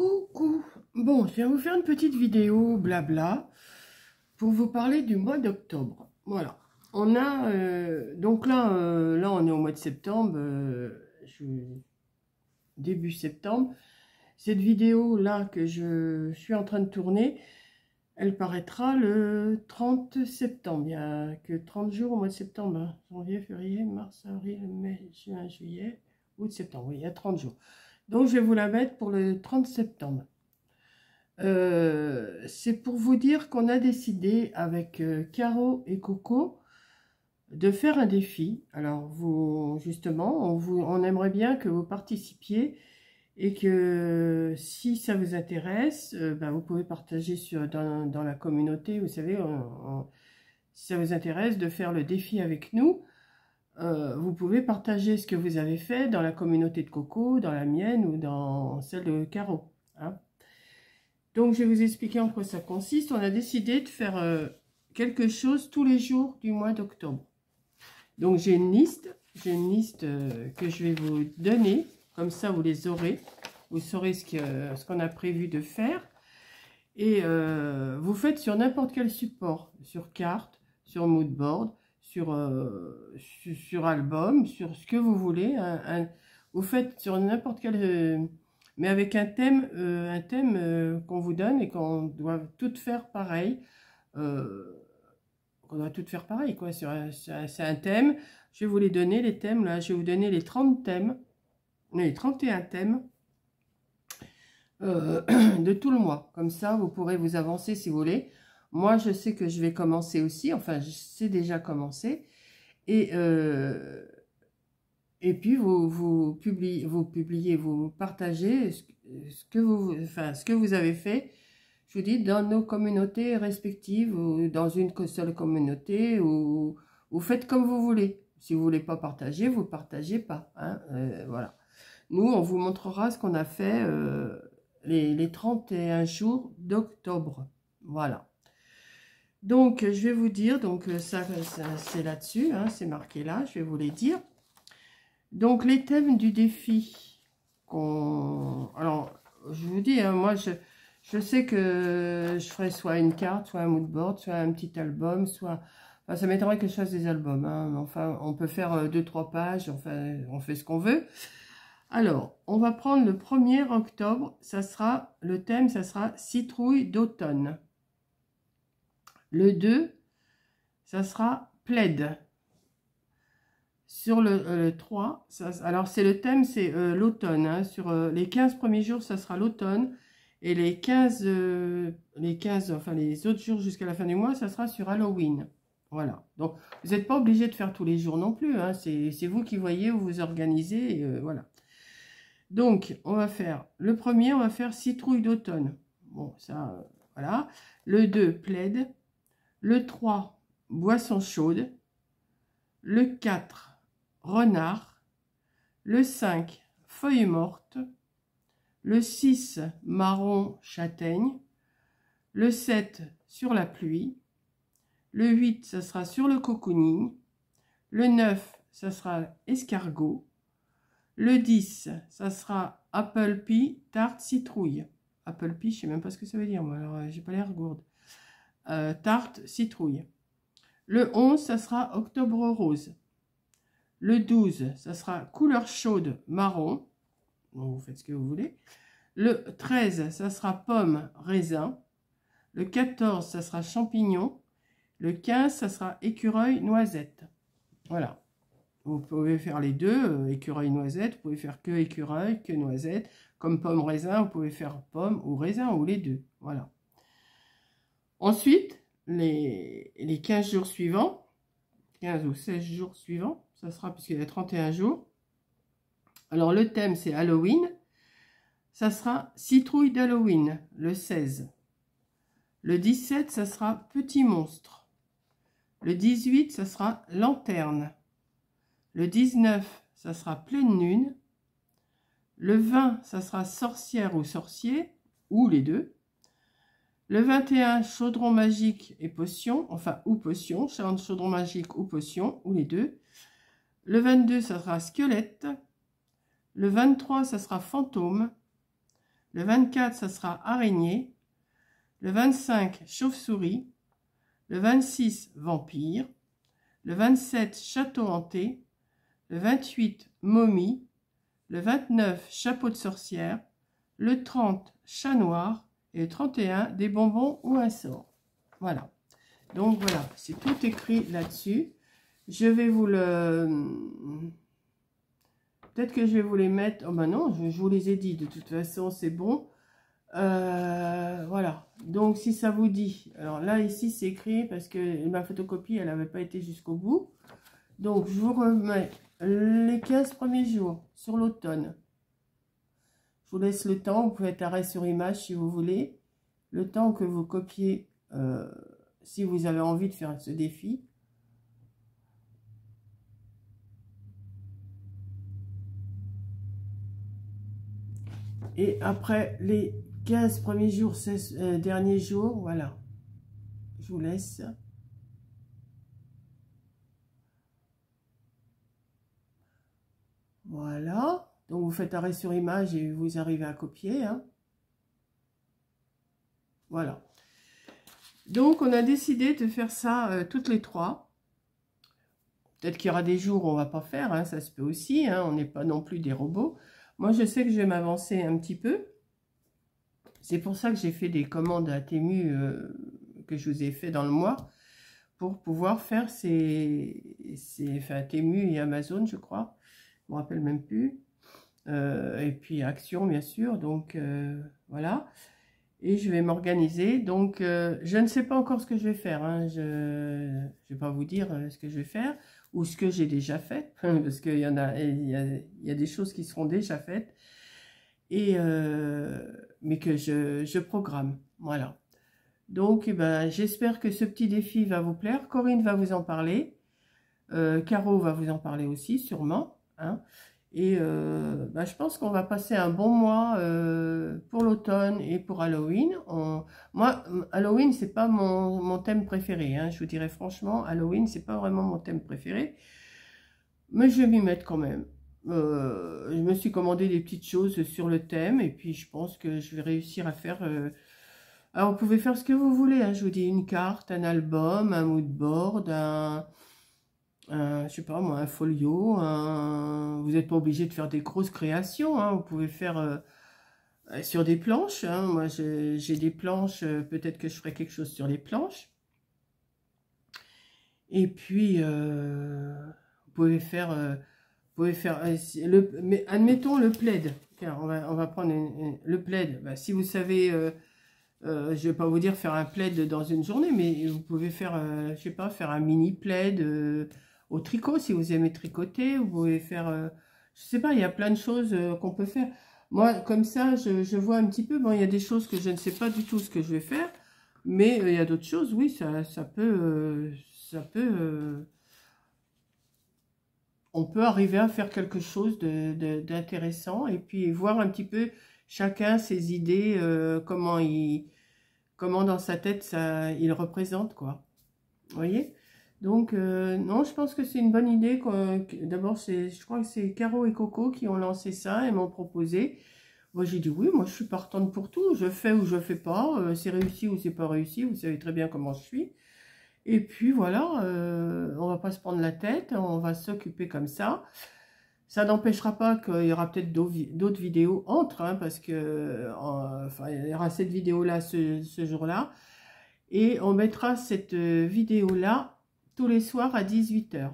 Coucou. Bon, je viens vous faire une petite vidéo blabla pour vous parler du mois d'octobre. Voilà. On a donc là on est au mois de septembre, début septembre. Cette vidéo là que je suis en train de tourner, elle paraîtra le 30 septembre. Il n'y a que 30 jours au mois de septembre, hein. Janvier, février, mars, avril, mai, juin, juillet, août, septembre. Oui, il y a 30 jours. Donc je vais vous la mettre pour le 30 septembre. C'est pour vous dire qu'on a décidé avec Caro et Coco de faire un défi. Alors vous, justement, on aimerait bien que vous participiez et que si ça vous intéresse, ben, vous pouvez partager dans la communauté. Vous savez, si ça vous intéresse de faire le défi avec nous, vous pouvez partager ce que vous avez fait dans la communauté de Coco, dans la mienne ou dans celle de Caro, hein. Donc, je vais vous expliquer en quoi ça consiste. On a décidé de faire quelque chose tous les jours du mois d'octobre. Donc, j'ai une liste que je vais vous donner. Comme ça, vous les aurez. Vous saurez ce qu'on a prévu de faire. Et vous faites sur n'importe quel support. Sur carte, sur moodboard, sur album, sur ce que vous voulez. Vous faites sur n'importe quel... mais avec un thème qu'on vous donne et qu'on doit tout faire pareil. Quoi. C'est un thème. Je vais vous les donner, les thèmes. Là, je vais vous donner les 30 thèmes, les 31 thèmes de tout le mois. Comme ça, vous pourrez vous avancer si vous voulez. Moi, je sais que je vais commencer aussi. Enfin, je sais déjà commencer. Et puis, vous publiez, vous partagez ce que vous avez fait, je vous dis, dans nos communautés respectives, ou dans une seule communauté, ou vous faites comme vous voulez. Si vous ne voulez pas partager, vous ne partagez pas, hein, voilà. Nous, on vous montrera ce qu'on a fait les 31 jours d'octobre. Voilà. Donc, je vais vous dire, donc ça c'est là-dessus, hein, c'est marqué là, je vais vous les dire. Donc, les thèmes du défi, alors, je vous dis, hein, moi, je sais que je ferai soit une carte, soit un moodboard, soit un petit album, soit... Enfin, ça m'étonnerait que je fasse des albums, hein, enfin, on peut faire 2-3 pages, enfin, on fait ce qu'on veut. Alors, on va prendre le 1er octobre, le thème, ça sera citrouille d'automne. Le 2, ça sera plaid. Sur le 3, alors c'est le thème, c'est l'automne, hein. Sur les 15 premiers jours, ça sera l'automne. Et les 15, enfin les autres jours jusqu'à la fin du mois, ça sera sur Halloween. Voilà. Donc, vous n'êtes pas obligé de faire tous les jours non plus, hein. C'est vous qui voyez, vous vous organisez, voilà. Donc, on va faire, le premier, on va faire citrouille d'automne. Bon, ça, voilà. Le 2, plaid. Le 3, boisson chaude. Le 4, renard. Le 5, feuille morte. Le 6, marron châtaigne. Le 7, sur la pluie. Le 8, ça sera sur le cocooning. Le 9, ça sera escargot. Le 10, ça sera apple pie, tarte citrouille. Apple pie, je ne sais même pas ce que ça veut dire, moi, alors j'ai pas l'air gourde. Tarte citrouille. Le 11, ça sera octobre rose. Le 12, ça sera couleur chaude marron. Donc, vous faites ce que vous voulez. Le 13, ça sera pomme raisin. Le 14, ça sera champignon. Le 15, ça sera écureuil noisette. Voilà. Vous pouvez faire les deux, écureuil noisette. Vous pouvez faire que écureuil, que noisette. Comme pomme raisin, vous pouvez faire pomme ou raisin ou les deux. Voilà. Ensuite, les 15 jours suivants, 15 ou 16 jours suivants, ça sera puisqu'il y a 31 jours. Alors, le thème, c'est Halloween. Ça sera citrouille d'Halloween, le 16. Le 17, ça sera petit monstre. Le 18, ça sera lanterne. Le 19, ça sera pleine lune. Le 20, ça sera sorcière ou sorcier, ou les deux. Le 21, chaudron magique et potion, enfin, ou potion, chaudron magique ou potion, ou les deux. Le 22, ça sera squelette. Le 23, ça sera fantôme. Le 24, ça sera araignée. Le 25, chauve-souris. Le 26, vampire. Le 27, château hanté. Le 28, momie. Le 29, chapeau de sorcière. Le 30, chat noir. Et le 31, des bonbons ou un sort. Voilà. Donc voilà, c'est tout écrit là-dessus. Je vais vous le... Peut-être que je vais vous les mettre... Oh ben non, je vous les ai dit. De toute façon, c'est bon. Voilà. Donc, si ça vous dit... Alors là, ici, c'est écrit parce que ma photocopie, elle n'avait pas été jusqu'au bout. Donc, je vous remets les 15 premiers jours sur l'automne. Je vous laisse le temps. Vous pouvez être arrêt sur image si vous voulez. Le temps que vous copiez... si vous avez envie de faire ce défi. Et après les 15 premiers jours, 16 derniers jours, voilà. Je vous laisse. Voilà. Donc vous faites arrêt sur image et vous arrivez à copier. Hein. Voilà. Donc on a décidé de faire ça toutes les trois. Peut-être qu'il y aura des jours où on ne va pas faire, hein, ça se peut aussi. Hein, on n'est pas non plus des robots. Moi je sais que je vais m'avancer un petit peu. C'est pour ça que j'ai fait des commandes à Temu que je vous ai fait dans le mois. Pour pouvoir faire enfin, Temu et Amazon, je crois. Je ne me rappelle même plus. Et puis Action, bien sûr. Donc, voilà. Et je vais m'organiser. Donc, je ne sais pas encore ce que je vais faire. Hein. Je ne vais pas vous dire ce que je vais faire ou ce que j'ai déjà fait. Parce qu'il y en a, il y a des choses qui seront déjà faites. Et, mais que je programme. Voilà. Donc, eh ben, j'espère que ce petit défi va vous plaire. Corinne va vous en parler. Caro va vous en parler aussi, sûrement. Hein. Et ben, je pense qu'on va passer un bon mois pour l'automne et pour Halloween. Moi, Halloween, c'est pas mon thème préféré. Hein. Je vous dirais franchement, Halloween, c'est pas vraiment mon thème préféré. Mais je vais m'y mettre quand même. Je me suis commandé des petites choses sur le thème. Et puis, je pense que je vais réussir à faire... Alors, vous pouvez faire ce que vous voulez. Hein. Je vous dis une carte, un album, un mood board, je sais pas moi, un folio. Vous n'êtes pas obligé de faire des grosses créations. Hein. Vous pouvez faire sur des planches. Hein. Moi, j'ai des planches. Peut-être que je ferai quelque chose sur les planches. Et puis, vous pouvez faire... mais admettons le plaid. Tiens, on va prendre le plaid. Bah, si vous savez... je ne vais pas vous dire faire un plaid dans une journée, mais vous pouvez faire, je sais pas, faire un mini plaid au tricot si vous aimez tricoter. Vous pouvez faire, je sais pas, il y a plein de choses qu'on peut faire. Moi, comme ça, je vois un petit peu. Bon, il y a des choses que je ne sais pas du tout ce que je vais faire, mais il y a d'autres choses, oui, ça peut, on peut arriver à faire quelque chose d'intéressant et puis voir un petit peu chacun ses idées, comment dans sa tête il représente, quoi. Vous voyez? Donc, non, je pense que c'est une bonne idée. D'abord, je crois que c'est Caro et Coco qui ont lancé ça et m'ont proposé. Moi, j'ai dit oui, moi je suis partante pour tout. Je fais ou je fais pas. C'est réussi ou c'est pas réussi. Vous savez très bien comment je suis. Et puis voilà, on va pas se prendre la tête, on va s'occuper comme ça. Ça n'empêchera pas qu'il y aura peut-être d'autres vidéos entre, hein, parce que enfin, il y aura cette vidéo-là ce jour-là. Et on mettra cette vidéo-là tous les soirs à 18 h.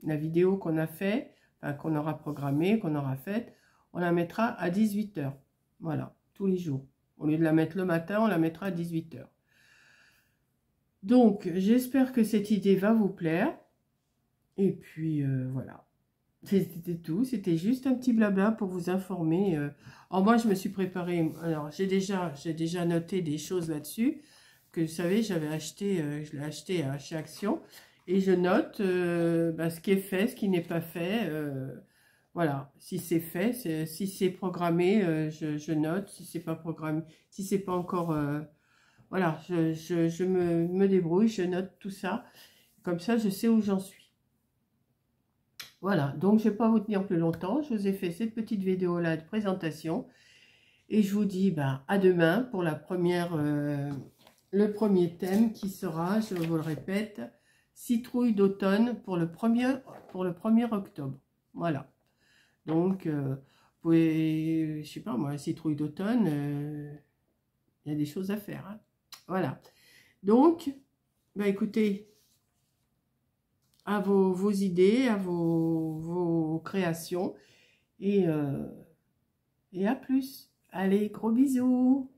La vidéo qu'on a fait, enfin, qu'on aura programmée, qu'on aura faite, on la mettra à 18 h. Voilà, tous les jours. Au lieu de la mettre le matin, on la mettra à 18 h. Donc, j'espère que cette idée va vous plaire. Et puis, voilà. C'était tout. C'était juste un petit blabla pour vous informer. Alors, moi, je me suis préparée. Alors, j'ai déjà noté des choses là-dessus. Que vous savez, j'avais acheté, je l'ai acheté chez Action. Et je note ce qui est fait, ce qui n'est pas fait. Voilà. Si c'est fait, si c'est programmé, je note. Si c'est pas programmé, si c'est pas encore... voilà, je me débrouille, je note tout ça. Comme ça, je sais où j'en suis. Voilà, donc je ne vais pas vous tenir plus longtemps. Je vous ai fait cette petite vidéo-là de présentation. Et je vous dis à demain pour la première, le premier thème qui sera, je vous le répète, citrouille d'automne pour le 1er octobre. Voilà. Donc, vous pouvez, je sais pas moi, citrouille d'automne, il y a des choses à faire. Hein. Voilà. Donc, écoutez, à vos idées, à vos créations et à plus. Allez, gros bisous.